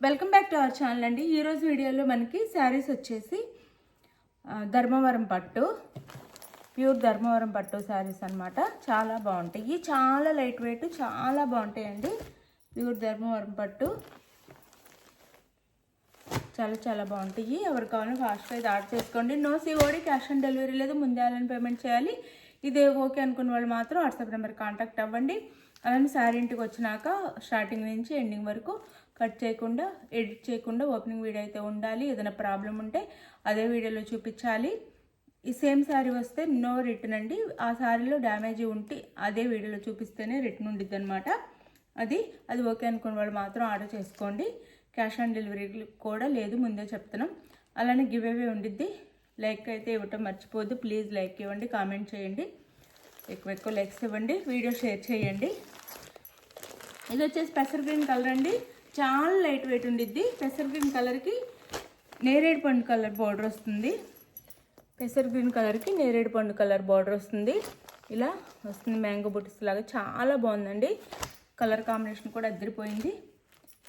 Welcome back to our channel అండి. ఈరోజు వీడియోలో మనకి శారీస్ వచ్చేసి ధర్మవరం పట్టు, ప్యూర్ ధర్మవరం పట్టు శారీస్ అనమాట. చాలా బాగుంటాయి, చాలా లైట్ వెయిట్, చాలా బాగుంటాయండి. ప్యూర్ ధర్మవరం పట్టు చాలా బాగుంటాయి. ఎవరు కావాలో ఫాస్ట్గా ఇది ఆర్డర్ చేసుకోండి. No COD, cash on delivery లేదు, ముందే ఆన్లైన్ పేమెంట్ చేయాలి. ఇదే ఓకే అనుకున్న వాళ్ళు మాత్రం వాట్సాప్ నెంబర్ కాంటాక్ట్ అవ్వండి. అలానే శారీ ఇంటికి వచ్చినాక స్టార్టింగ్ నుంచి ఎండింగ్ వరకు కట్ చేయకుండా, ఎడిట్ చేయకుండా ఓపెనింగ్ వీడియో అయితే ఉండాలి. ఏదైనా ప్రాబ్లం ఉంటే అదే వీడియోలో చూపించాలి. ఈ సేమ్ శారీ వస్తే నో రిటర్న్ అండి. ఆ శారీలో డ్యామేజ్ ఉంటే అదే వీడియోలో చూపిస్తేనే రిటర్న్ ఉండిద్ది అనమాట. అది ఓకే అనుకున్న వాళ్ళు మాత్రం ఆర్డర్ చేసుకోండి. క్యాష్ ఆన్ డెలివరీ కూడా లేదు, ముందే చెప్తున్నాం. అలానే గివ్ అవే ఉండిద్ది. లైక్ అయితే ఇవ్వటం మర్చిపోద్దు. ప్లీజ్ లైక్ ఇవ్వండి, కామెంట్ చేయండి, ఎక్కువ లైక్స్ ఇవ్వండి, వీడియో షేర్ చేయండి. ఇది వచ్చేసి పెసర్ గ్రీన్ కలర్ అండి. చాలా లైట్ వెయిట్ ఉండిద్ది. పెసర్ గ్రీన్ కలర్కి నేరేడు పండు కలర్ బార్డర్ వస్తుంది. పెసర్ గ్రీన్ కలర్కి నేరేడు పండు కలర్ బార్డర్ వస్తుంది. ఇలా వస్తుంది, మ్యాంగో బుట్స్ లాగా. చాలా బాగుందండి. కలర్ కాంబినేషన్ కూడా అదిరిపోయింది.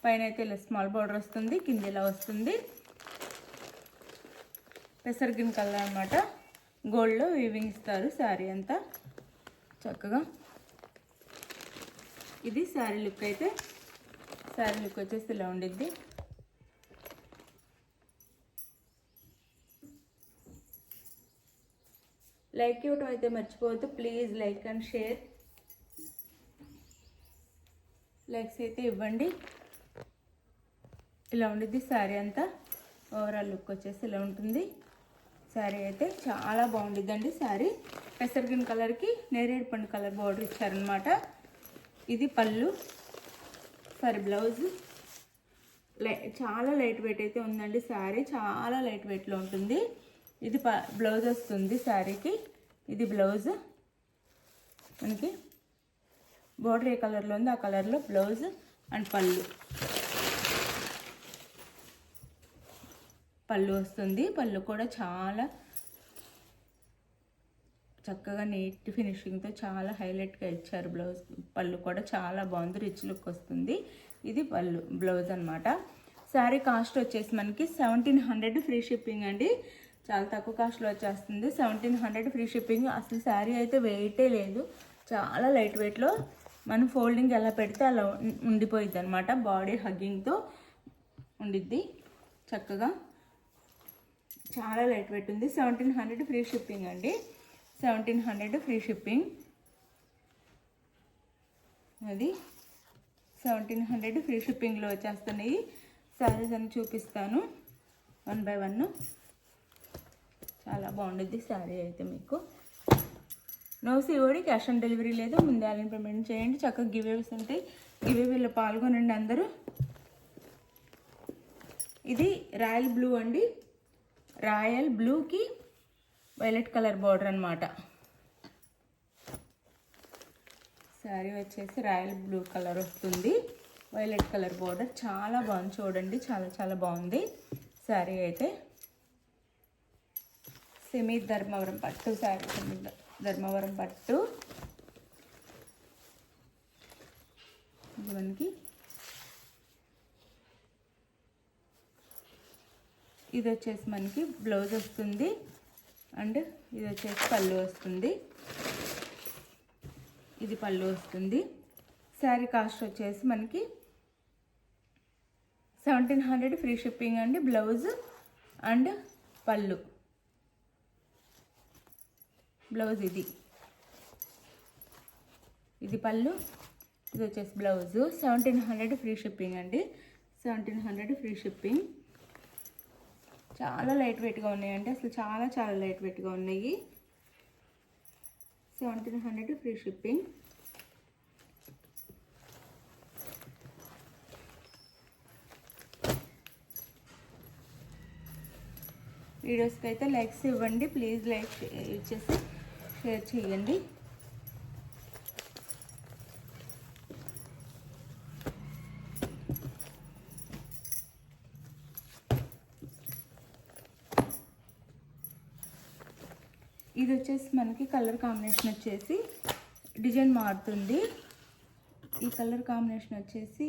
పైన అయితే ఇలా స్మాల్ బార్డర్ వస్తుంది, కింద ఇలా వస్తుంది. పెసర్ గ్రీన్ కలర్ అనమాట. గోల్డ్లో వీవింగ్ ఇస్తారు శారీ అంతా చక్కగా. ఇది శారీ లుక్ అయితే. శారీ లుక్ వచ్చేసి ఇలా ఉండిద్ది. లైక్ ఇవ్వటం అయితే మర్చిపోవద్దు. Please like and share. Likes అయితే ఇవ్వండి. ఇలా ఉండిద్ది శారీ అంతా. ఓవరాల్ లుక్ వచ్చేసి ఇలా ఉంటుంది. శారీ అయితే చాలా బాగుండిద్దండి. శారీ పెసర్ గ్రీన్ కలర్కి నేరేడు పండు కలర్ బార్డర్ ఇచ్చారనమాట. ఇది పళ్ళు, సారీ బ్లౌజ్. చాలా లైట్ వెయిట్ అయితే ఉందండి. శారీ చాలా లైట్ వెయిట్లో ఉంటుంది. ఇది బ్లౌజ్ వస్తుంది శారీకి. ఇది బ్లౌజ్. మనకి బార్డర్ ఏ కలర్లో ఉంది ఆ కలర్లో బ్లౌజ్ అండ్ పళ్ళు వస్తుంది. పళ్ళు కూడా చాలా చక్కగా నీట్ ఫినిషింగ్తో చాలా హైలైట్గా ఇచ్చారు. బ్లౌజ్ పళ్ళు కూడా చాలా బాగుంది, రిచ్ లుక్ వస్తుంది. ఇది బ్లౌజ్ అనమాట. శారీ కాస్ట్ వచ్చేసి మనకి 1700 ఫ్రీ షిప్పింగ్ అండి. చాలా తక్కువ కాస్ట్లో వచ్చేస్తుంది. 1700 ఫ్రీ షిప్పింగ్. అసలు శారీ అయితే వెయిటే లేదు, చాలా లైట్ వెయిట్లో. మనం ఫోల్డింగ్ ఎలా పెడితే అలా ఉండిపోయిద్ది అనమాట. బాడీ హగ్గింగ్తో ఉండిద్ది చక్కగా. చాలా లైట్ వెయిట్ ఉంది. 1700 ఫ్రీ షిప్పింగ్ అండి. 1700 ఫ్రీ షిప్పింగ్. అది 1700 ఫ్రీ షిప్పింగ్లో వచ్చేస్తున్నాయి. శారీస్ అని చూపిస్తాను 1 by 1. చాలా బాగుంటుంది శారీ అయితే. మీకు no COD, cash on delivery లేదు, ముందే ఆన్లైన్ పేమెంట్ చేయండి. చక్కగా గివ్ అవేస్ ఉంటాయి. గివ్ అవేలో పాల్గొనండి అందరూ. ఇది రాయల్ బ్లూ అండి. రాయల్ బ్లూకి వైలెట్ కలర్ బార్డర్ అనమాట. శారీ వచ్చేసి రాయల్ బ్లూ కలర్ వస్తుంది, వైలెట్ కలర్ బార్డర్. చాలా బాగుంది చూడండి, చాలా బాగుంది శారీ అయితే. సెమీ ధర్మవరం పట్టు శారీ. ధర్మవరం పట్టు. ఇది మనకి ఇది వచ్చేసి మనకి బ్లౌజ్ వస్తుంది అండ్ ఇది వచ్చేసి పళ్ళు వస్తుంది. ఇది పళ్ళు వస్తుంది. శారీ కాస్ట్ వచ్చేసి మనకి 1700 ఫ్రీ షిప్పింగ్ అండి. బ్లౌజ్ అండ్ పళ్ళు. బ్లౌజ్ ఇది పళ్ళు, ఇది వచ్చేసి బ్లౌజు. 1700 ఫ్రీ షిప్పింగ్ అండి. 1700 ఫ్రీ షిప్పింగ్. చాలా లైట్ వెయిట్గా ఉన్నాయండి. అసలు చాలా లైట్ వెయిట్గా ఉన్నాయి. 1700 ఫ్రీ షిప్పింగ్. వీడియోస్కి అయితే లైక్స్ ఇవ్వండి. ప్లీజ్ లైక్ ఇచ్చేసి షేర్ చేయండి. ఇది వచ్చేసి మనకి కలర్ కాంబినేషన్ వచ్చేసి డిజైన్ మారుతుంది. ఈ కలర్ కాంబినేషన్ వచ్చేసి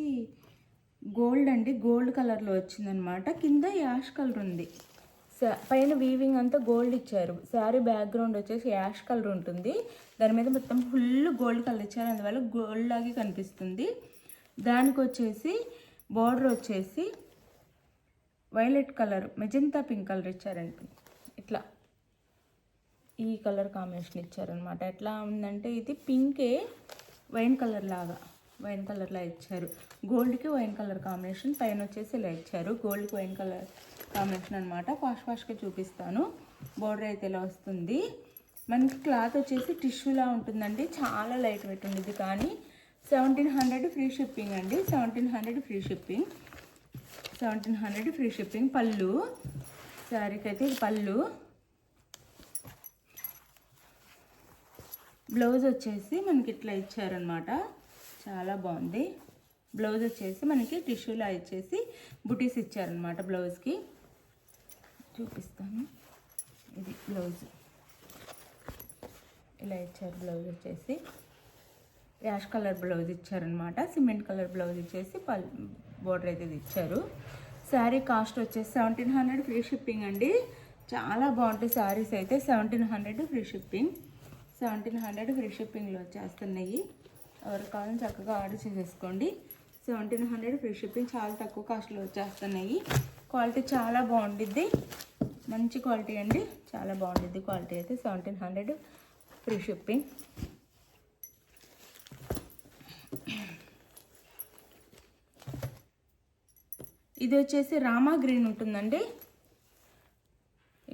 గోల్డ్ అండి, గోల్డ్ కలర్లో వచ్చిందనమాట. కింద యాష్ కలర్ ఉంది. పైన వీవింగ్ అంతా గోల్డ్ ఇచ్చారు. శారీ బ్యాక్గ్రౌండ్ వచ్చేసి యాష్ కలర్ ఉంటుంది. దాని మీద మొత్తం ఫుల్ గోల్డ్ కలర్ ఇచ్చారు, అందువల్ల గోల్డ్ లాగే కనిపిస్తుంది. దానికి వచ్చేసి బార్డర్ వచ్చేసి violet colour, magenta pink colour ఇచ్చారండి. ఇట్లా ఈ కలర్ కాంబినేషన్ ఇచ్చారనమాట. ఎట్లా ఉందంటే ఇది పింకే వైన్ కలర్ లాగా, వైన్ కలర్లా ఇచ్చారు. గోల్డ్కి వైన్ కలర్ కాంబినేషన్, పైన వచ్చేసి ఇలా ఇచ్చారు. గోల్డ్కి వైన్ కలర్ కాంబినేషన్ అనమాట. ఫాస్ట్గా చూపిస్తాను. బార్డర్ అయితే ఇలా వస్తుంది. మనకి క్లాత్ వచ్చేసి టిష్యూలా ఉంటుందండి, చాలా లైట్ వెయిట్ ఉండేది. కానీ 1700 ఫ్రీ షిప్పింగ్ అండి. 1700 ఫ్రీ షిప్పింగ్, 1700 ఫ్రీ షిప్పింగ్. పళ్ళు శారీకి అయితే పళ్ళు. బ్లౌజ్ వచ్చేసి మనకి ఇట్లా ఇచ్చారనమాట, చాలా బాగుంది. బ్లౌజ్ వచ్చేసి మనకి టిష్యూలా ఇచ్చేసి బుటీస్ ఇచ్చారనమాట. బ్లౌజ్కి చూపిస్తాను. ఇది బ్లౌజ్ ఇలా ఇచ్చారు. బ్లౌజ్ వచ్చేసి యాష్ కలర్ బ్లౌజ్ ఇచ్చారనమాట. సిమెంట్ కలర్ బ్లౌజ్ ఇచ్చేసి బోర్డర్ అయితే ఇచ్చారు. శారీ కాస్ట్ వచ్చేసి 1700 ఫ్రీ షిప్పింగ్ అండి. చాలా బాగుంటాయి శారీస్ అయితే. 1700 ఫ్రీ షిప్పింగ్, 1700 ఫ్రీ షిప్పింగ్లో వచ్చేస్తున్నాయి. ఎవరికి కావాలని చక్కగా ఆర్డర్ చేసేసుకోండి. 1700 ఫ్రీ షిప్పింగ్, చాలా తక్కువ కాస్ట్లో వచ్చేస్తున్నాయి. క్వాలిటీ చాలా బాగుండిద్ది, మంచి క్వాలిటీ అండి, చాలా బాగుండిద్ది క్వాలిటీ అయితే. 1700 ఫ్రీ షిప్పింగ్. ఇది వచ్చేసి రామా గ్రీన్ ఉంటుందండి.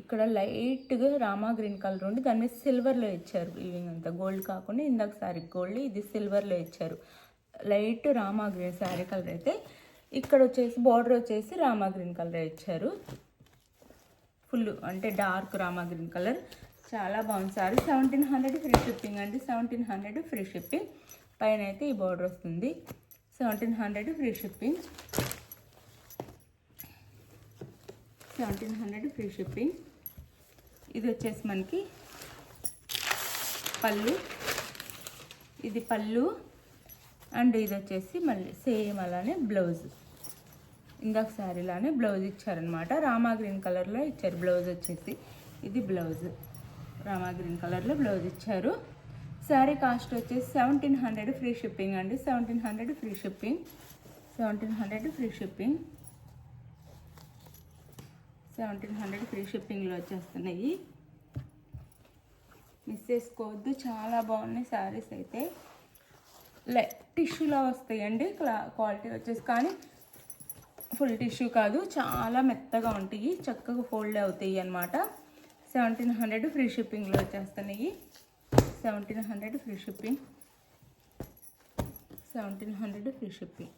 ఇక్కడ లైట్గా రామా గ్రీన్ కలర్ ఉండి దాని మీద సిల్వర్లో ఇచ్చారు. వీవింగ్ అంతా గోల్డ్ కాకుండా ఇందాక శారీ గోల్డ్, ఇది సిల్వర్లో ఇచ్చారు. Light Rama green sari colour అయితే. ఇక్కడ వచ్చేసి బార్డర్ వచ్చేసి రామా గ్రీన్ కలర్ ఇచ్చారు. ఫుల్ అంటే డార్క్ రామా గ్రీన్ కలర్, చాలా బాగుంది శారీ. 1700 ఫ్రీ షిప్పింగ్ అండి. 1700 ఫ్రీ షిప్పింగ్. పైన అయితే ఈ బార్డర్ వస్తుంది. 1700 ఫ్రీ షిప్పింగ్, 1700 ఫ్రీ షిప్పింగ్. ఇది వచ్చేసి మనకి పళ్ళు, ఇది పళ్ళు. అండ్ ఇది వచ్చేసి మళ్ళీ సేమ్ అలానే బ్లౌజ్, ఇందాక శారీలానే బ్లౌజ్ ఇచ్చారనమాట. రామా గ్రీన్ కలర్లో ఇచ్చారు బ్లౌజ్ వచ్చేసి. ఇది బ్లౌజ్, రామా గ్రీన్ కలర్లో బ్లౌజ్ ఇచ్చారు. శారీ కాస్ట్ వచ్చేసి 1700 ఫ్రీ షిప్పింగ్ అండి. 1700 free shipping, 1700 free shipping, 1700 free షిప్పింగ్లో వచ్చేస్తున్నాయి. మిస్ చేసుకోవద్దు, చాలా బాగున్నాయి శారీస్ అయితే. టిష్యూలా వస్తాయండి క్వాలిటీ వచ్చేసి, కానీ ఫుల్ టిష్యూ కాదు, చాలా మెత్తగా ఉంటాయి, చక్కగా ఫోల్డ్ అవుతాయి అన్నమాట. 1700 ఫ్రీ షిప్పింగ్లో వచ్చేస్తున్నాయి. 1700 ఫ్రీ షిప్పింగ్, 1700 ఫ్రీ షిప్పింగ్.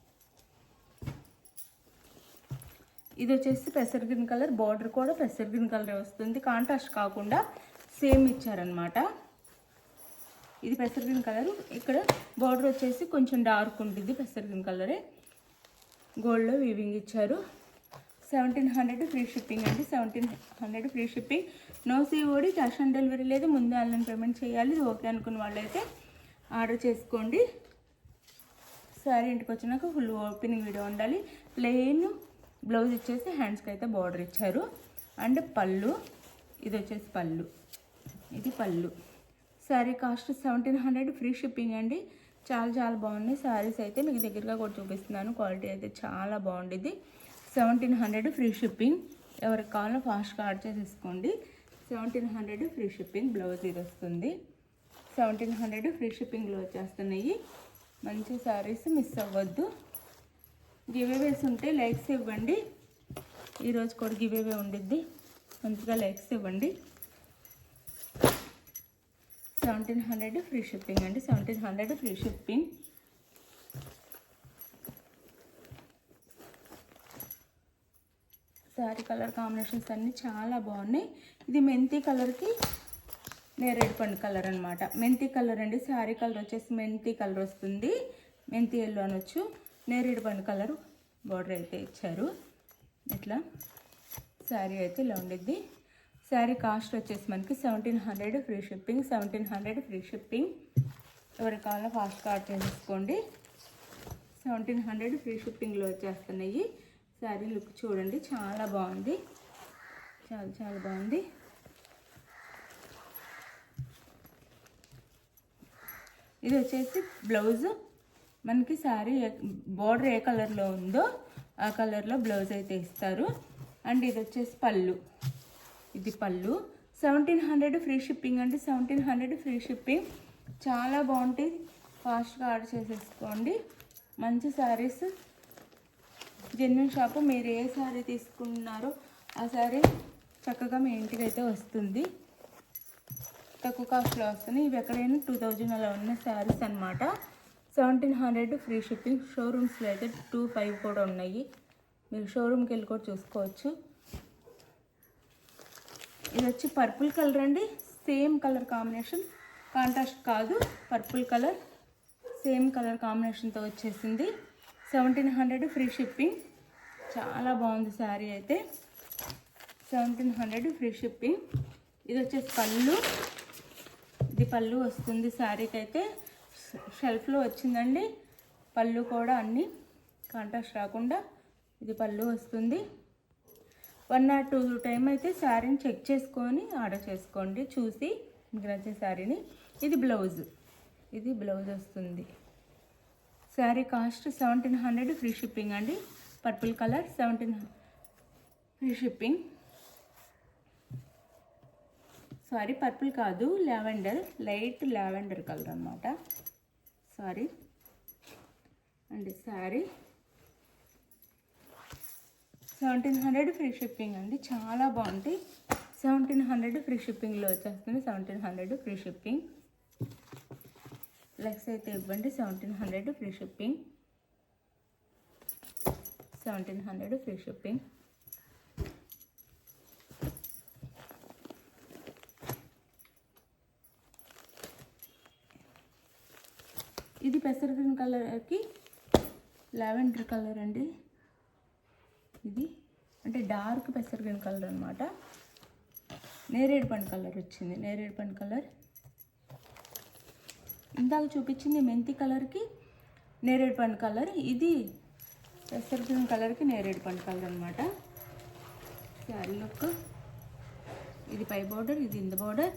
ఇది వచ్చేసి పెసర్ గ్రీన్ కలర్, బార్డర్ కూడా పెసర్ గ్రీన్ కలర్ వస్తుంది, కాంట్రాస్ట్ కాకుండా సేమ్ ఇచ్చారనమాట. ఇది పెసర్ గ్రీన్ కలర్. ఇక్కడ బార్డర్ వచ్చేసి కొంచెం డార్క్ ఉంటుంది, పెసర్ గ్రీన్ కలరే. గోల్డ్లో వీవింగ్ ఇచ్చారు. 1700 ఫ్రీ షిప్పింగ్ అండి. 1700 free shipping. No COD, cash on delivery లేదు. ముందే ఆన్లైన్ పేమెంట్ చేయాలి. ఇది ఓకే అనుకున్న వాళ్ళైతే ఆర్డర్ చేసుకోండి. శారీ ఇంటికి వచ్చినాక ఫుల్ ఓపెనింగ్ వీడియో ఉండాలి. ప్లెయిన్ బ్లౌజ్ ఇచ్చేసి హ్యాండ్స్కి అయితే బార్డర్ ఇచ్చారు. అండ్ పళ్ళు, ఇది వచ్చేసి పళ్ళు, ఇది పళ్ళు. శారీ కాస్ట్ 1700 ఫ్రీ షిప్పింగ్ అండి. చాలా చాలా బాగున్నాయి శారీస్ అయితే. మీకు దగ్గరగా కూడా చూపిస్తున్నాను. క్వాలిటీ అయితే చాలా బాగుండేది. 1700 ఫ్రీ షిప్పింగ్. ఎవరికి కావాలో ఫాస్ట్గా ఆర్డర్ చేసేసుకోండి. 1700 ఫ్రీ షిప్పింగ్. బ్లౌజ్ ఇది వస్తుంది. 1700 ఫ్రీ షిప్పింగ్లో వచ్చేస్తున్నాయి. మంచి శారీస్, మిస్ అవ్వద్దు. గివేవేస్ ఉంటే లైక్స్ ఇవ్వండి. ఈరోజు కూడా గివేవే ఉండిద్ది, మంచిగా లైక్స్ ఇవ్వండి. 1700 ఫ్రీ షిప్పింగ్ అండి. 1700 free shipping. Sari colour combinations అన్నీ చాలా బాగున్నాయి. ఇది మెంతి కలర్కి నేరేడు పండు కలర్ అనమాట. మెంతి కలర్ అండి. శారీ కలర్ వచ్చేసి మెంతి కలర్ వస్తుంది, మెంతి ఎల్లో అనొచ్చు. నేరేడు పండు కలర్ బార్డర్ అయితే ఇచ్చారు. ఇట్లా శారీ అయితే ఇలా ఉండిద్ది. శారీ కాస్ట్ వచ్చేసి మనకి 1700 ఫ్రీ షిప్పింగ్. 1700 free shipping. ఎవరికి కావాలో ఫాస్ట్గా ఆర్డర్ చేసుకోండి. 1700 ఫ్రీ షిప్పింగ్లో వచ్చేస్తున్నాయి. శారీ లుక్ చూడండి, చాలా బాగుంది, చాలా చాలా బాగుంది. ఇది వచ్చేసి బ్లౌజ్, మనకి శారీ బార్డర్ ఏ కలర్లో ఉందో ఆ కలర్లో బ్లౌజ్ అయితే ఇస్తారు. అండ్ ఇది వచ్చేసి పళ్ళు, ఇది పళ్ళు. 1700 ఫ్రీ షిప్పింగ్ అంటే 1700 ఫ్రీ షిప్పింగ్. చాలా బాగుంటాయి, ఫాస్ట్గా ఆర్డర్ చేసేసుకోండి. మంచి శారీస్, జెన్యున్ షాపు. మీరు ఏ శారీ తీసుకున్నారో ఆ శారీ చక్కగా మీ ఇంటికి అయితే వస్తుంది, తక్కువ కాస్ట్లో వస్తుంది. ఇవి ఎక్కడైనా 2000 అలా ఉన్న శారీస్ అనమాట. 1700 ఫ్రీ షిప్పింగ్. షోరూమ్స్లో అయితే 2500 కూడా ఉన్నాయి, మీరు షోరూమ్కి వెళ్ళి కూడా చూసుకోవచ్చు. ఇది వచ్చి పర్పుల్ కలర్ అండి, సేమ్ కలర్ కాంబినేషన్, కాంట్రాస్ట్ కాదు, పర్పుల్ కలర్ సేమ్ కలర్ కాంబినేషన్తో వచ్చేసింది. 1700 ఫ్రీ షిప్పింగ్. చాలా బాగుంది శారీ అయితే. 1700 ఫ్రీ షిప్పింగ్. ఇది వచ్చేసి పళ్ళు, ఇది పళ్ళు వస్తుంది శారీకి అయితే. షెల్ఫ్లో వచ్చిందండి పళ్ళు కూడా, అన్నీ కాంట్రాస్ట్ రాకుండా ఇది పళ్ళు వస్తుంది. 1 or 2 టైం అయితే శారీని చెక్ చేసుకొని ఆర్డర్ చేసుకోండి, చూసి మీకు నచ్చే శారీని. ఇది బ్లౌజ్, ఇది బ్లౌజ్ వస్తుంది. శారీ కాస్ట్ 1700 ఫ్రీ షిప్పింగ్ అండి. Purple colour 1700 free shipping. Sorry, purple కాదు, లావెండర్, లైట్ లావెండర్ కలర్ అన్నమాట. సారీ అండి. శారీ 1700 ఫ్రీ షిప్పింగ్ అండి, చాలా బాగుంటాయి. 1700 ఫ్రీ షిప్పింగ్లో వచ్చేస్తుంది. 1700 ఫ్రీ షిప్పింగ్. లెక్స్ అయితే ఇవ్వండి. 1700 ఫ్రీ షిప్పింగ్. 1700 free shipping. ఇది పెసర గ్రీన్ కలర్కి లావెండర్ కలర్ అండి. ఇది అంటే డార్క్ పెసర గ్రీన్ కలర్ అనమాట. నేరేడు పండు కలర్ వచ్చింది, నేరేడు పండు కలర్. ఇందాక చూపించింది మెంతి కలర్కి నేరేడు పండు కలర్, ఇది పెసర గ్రీన్ కలర్కి నేరేడు పండు కలర్ అనమాట. శారీ లుక్, ఇది పై బోర్డర్, ఇది ఇంద బోర్డర్.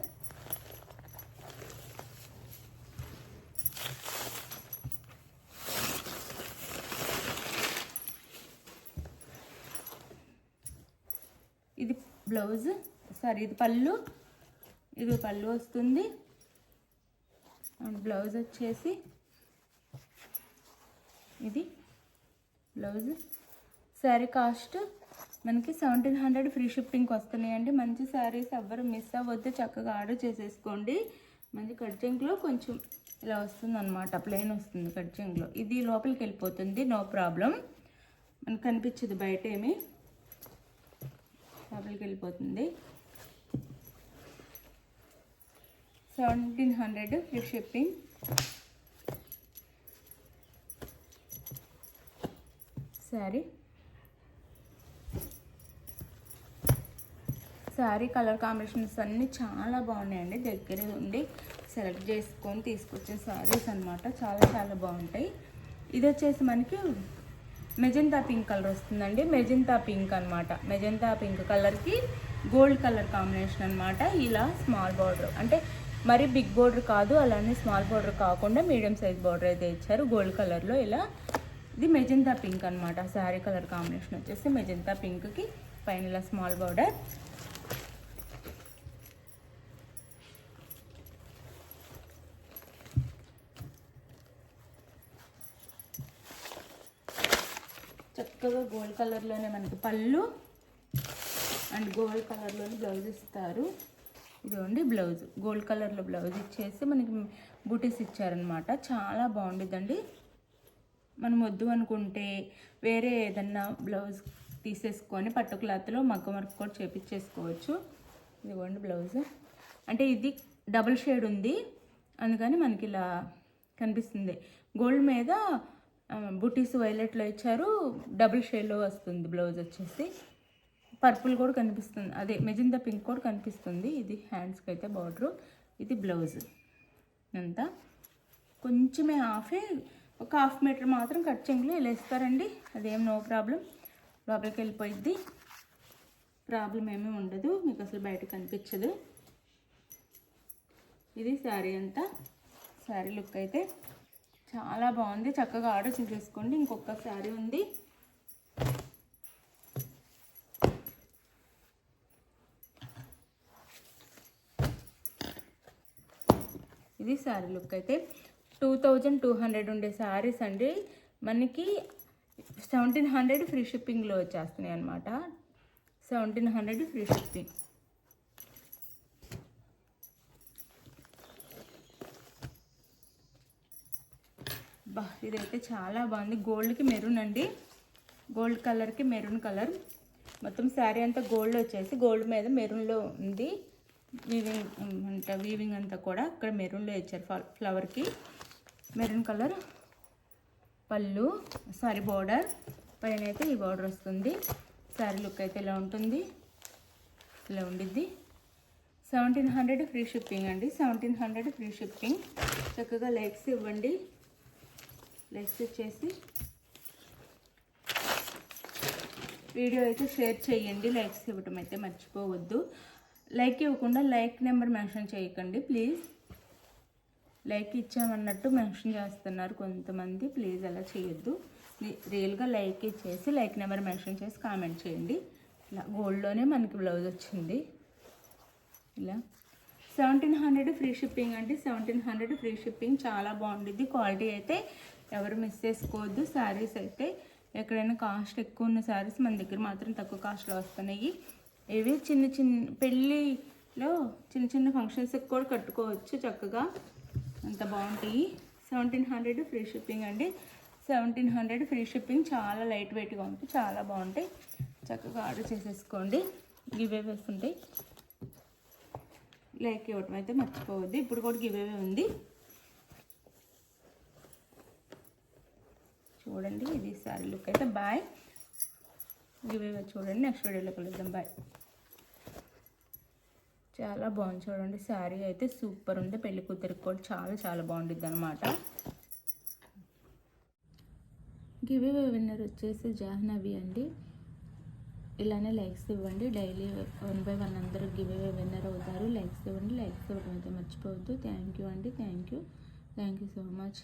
ఇది బ్లౌజ్, సారీ ఇది పళ్ళు, ఇది పళ్ళు వస్తుంది. అండ్ బ్లౌజ్ వచ్చేసి ఇది బ్లౌజ్. శారీ కాస్ట్ మనకి 1700 ఫ్రీ షిప్పింగ్కి వస్తున్నాయండి. మంచి శారీస్ ఎవ్వరు మిస్ అవ్వద్దు, చక్కగా ఆర్డర్ చేసేసుకోండి. మంచి కట్చెంగ్లో కొంచెం ఇలా వస్తుంది అనమాట, ప్లెయిన్ వస్తుంది కట్చెంగ్లో. ఇది లోపలికి వెళ్ళిపోతుంది, నో ప్రాబ్లం, మనకు కనిపించదు బయట ఏమి, లోపలికి వెళ్ళిపోతుంది. 1700 free shipping. Sari colour combinations అన్నీ చాలా బాగున్నాయండి. దగ్గర ఉండి సెలెక్ట్ చేసుకొని తీసుకొచ్చే శారీస్ అనమాట, చాలా చాలా బాగుంటాయి. ఇది వచ్చేసి మనకి మెజెంతా పింక్ కలర్ వస్తుందండి. మెజెంతా పింక్ అనమాట, మెజెంతా పింక్ కలర్కి గోల్డ్ కలర్ కాంబినేషన్ అనమాట. ఇలా స్మాల్ బార్డర్, అంటే మరి బిగ్ బార్డర్ కాదు, అలానే స్మాల్ బార్డర్ కాకుండా మీడియం సైజ్ బార్డర్ అయితే ఇచ్చారు గోల్డ్ కలర్లో. ఇలా ఇది మెజెంతా పింక్ అనమాట. శారీ కలర్ కాంబినేషన్ వచ్చేసి మెజెంతా పింక్కి పైన ఇలా స్మాల్ బార్డర్. చక్కగా గోల్డ్ కలర్లోనే మనకి పళ్ళు అండ్ గోల్డ్ కలర్లోనే బ్లౌజ్ ఇస్తారు. ఇదిగోండి బ్లౌజ్, గోల్డ్ కలర్లో బ్లౌజ్ ఇచ్చేసి మనకి బూటీస్ ఇచ్చారనమాట. చాలా బాగుండిద్దండి. మనం వద్దు అనుకుంటే వేరే ఏదన్నా బ్లౌజ్ తీసేసుకొని పట్టు క్లాత్లో మగ్గం వర్క్ కూడా చేపించేసుకోవచ్చు. ఇదిగోండి బ్లౌజ్, అంటే ఇది డబుల్ షేడ్ ఉంది అందుకని మనకి ఇలా కనిపిస్తుంది. గోల్డ్ మీద బూటీస్ వైలెట్లో ఇచ్చారు, డబుల్ షేడ్లో వస్తుంది బ్లౌజ్ వచ్చేసి. పర్పుల్ కూడా కనిపిస్తుంది, అదే మెజెంతా పింక్ కూడా కనిపిస్తుంది. ఇది హ్యాండ్స్కి అయితే బార్డరు, ఇది బ్లౌజ్ అంతా కొంచెమే హాఫే ఒక 1/2 మీటర్ మాత్రం కట్ చెంగులు ఇలా ఇస్తారండి. అదేం నో ప్రాబ్లం, లోపలికి వెళ్ళిపోయిద్ది, ప్రాబ్లం ఏమీ ఉండదు, మీకు అసలు బయట కనిపించదు. ఇది శారీ అంతా. శారీ లుక్ అయితే చాలా బాగుంది, చక్కగా ఆర్డర్ చేసేసుకోండి. ఇంకొక శారీ ఉంది, ఇది శారీ లుక్ అయితే 2200 ఉండే శారీస్ అండి, మనకి 1700 ఫ్రీ షిప్పింగ్లో వచ్చేస్తున్నాయి అనమాట. 1700 ఫ్రీ షిప్పింగ్. బా ఇదైతే చాలా బాగుంది. గోల్డ్కి మెరూన్ అండి, గోల్డ్ కలర్కి మెరూన్ కలర్. మొత్తం శారీ అంతా గోల్డ్ వచ్చేసి గోల్డ్ మీద మెరూన్లో ఉంది. వీవింగ్ అంతా కూడా ఇక్కడ మెరూన్లో ఇచ్చారు. ఫ్లవర్కి మెరూన్ కలర్ పళ్ళు, సారీ బోర్డర్, పైన అయితే ఈ బోర్డర్ వస్తుంది. శారీ లుక్ అయితే ఇలా ఉంటుంది, ఇలా ఉండిద్ది. 1700 ఫ్రీ షిప్పింగ్ అండి, 1700 ఫ్రీ షిప్పింగ్. చక్కగా లైక్స్ ఇవ్వండి, లైక్స్ ఇచ్చేసి వీడియో అయితే షేర్ చేయండి. లైక్స్ ఇవ్వటం అయితే మర్చిపోవద్దు. లైక్ ఇవ్వకుండా లైక్ నెంబర్ మెన్షన్ చేయకండి ప్లీజ్. లైక్ ఇచ్చామన్నట్టు మెన్షన్ చేస్తున్నారు కొంతమంది, ప్లీజ్ అలా చేయొద్దు. రియల్గా లైక్ ఇచ్చేసి లైక్ నెంబర్ మెన్షన్ చేసి కామెంట్ చేయండి. ఇలా గోల్డ్లోనే మనకి బ్లౌజ్ వచ్చింది. ఇలా 1700 ఫ్రీ షిప్పింగ్ అండి, 1700 ఫ్రీ షిప్పింగ్. చాలా బాగుండిద్ది, క్వాలిటీ అయితే ఎవరు మిస్ చేసుకోవద్దు. శారీస్ అయితే ఎక్కడైనా కాస్ట్ ఎక్కువ ఉన్న శారీస్ మన దగ్గర మాత్రం తక్కువ కాస్ట్లో వస్తున్నాయి. ఇవి చిన్న పెళ్ళిలో చిన్న ఫంక్షన్స్కి కూడా కట్టుకోవచ్చు చక్కగా, అంత బాగుంటాయి. 1700 ఫ్రీ షిప్పింగ్ అండి, 1700 ఫ్రీ షిప్పింగ్. చాలా లైట్ వెయిట్గా ఉంటాయి, చాలా బాగుంటాయి. చక్కగా ఆర్డర్ చేసేసుకోండి. గివ్ అవేస్ ఉంటాయి, లైక్ ఇవ్వటం అయితే మర్చిపోవద్దు. ఇప్పుడు కూడా గివ్ అవే ఉంది చూడండి. ఇది సారీ లుక్ అయితే. బాయ్, గివ్ అవే చూడండి. నెక్స్ట్ వీడియోలో కలుద్దాం. బాయ్. చాలా బాగుంది చూడండి, శారీ అయితే సూపర్ ఉంది. పెళ్లి కూతురికి కూడా చాలా బాగుంటుంది అనమాట. గివ్ అవే విన్నర్ వచ్చేసి జాహ్నవి అండి. ఇలానే లైక్స్ ఇవ్వండి, డైలీ 1 by 1 అందరూ గివ్ అవే విన్నర్ అవుతారు. లైక్స్ ఇవ్వండి, లైక్స్ ఇవ్వడం అయితే మర్చిపోవద్దు. థ్యాంక్ యూ అండి, థ్యాంక్ యూ సో మచ్.